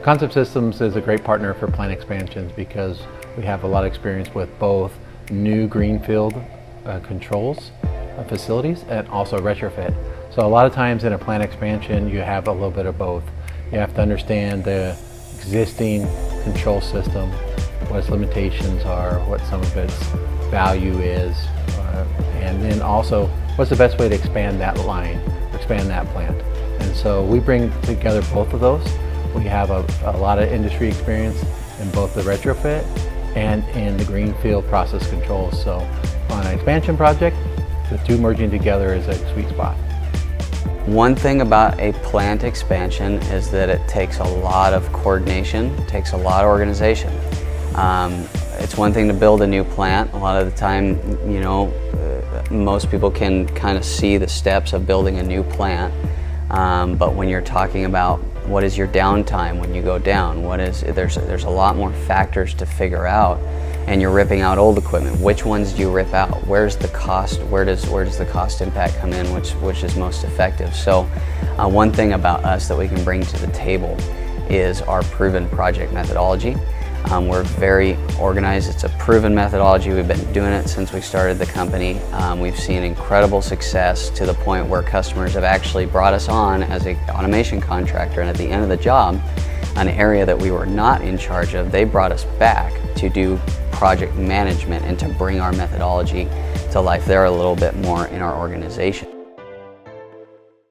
Concept Systems is a great partner for plant expansions because we have a lot of experience with both new greenfield controls facilities and also retrofit. So a lot of times in a plant expansion you have a little bit of both. You have to understand the existing control system, what its limitations are, what some of its value is, and then also what's the best way to expand that line, expand that plant. And so we bring together both of those. We have a lot of industry experience in both the retrofit and in the greenfield process controls. So on an expansion project, the two merging together is a sweet spot. One thing about a plant expansion is that it takes a lot of coordination, takes a lot of organization. It's one thing to build a new plant. A lot of the time, you know, most people can kind of see the steps of building a new plant. But when you're talking about what is your downtime when you go down, there's a lot more factors to figure out, and you're ripping out old equipment. Which ones do you rip out? Where's the cost? Where does the cost impact come in? Which is most effective? So one thing about us that we can bring to the table is our proven project methodology. We're very organized. It's a proven methodology. We've been doing it since we started the company. We've seen incredible success to the point where customers have actually brought us on as an automation contractor, and at the end of the job, an area that we were not in charge of, they brought us back to do project management and to bring our methodology to life there a little bit more in our organization.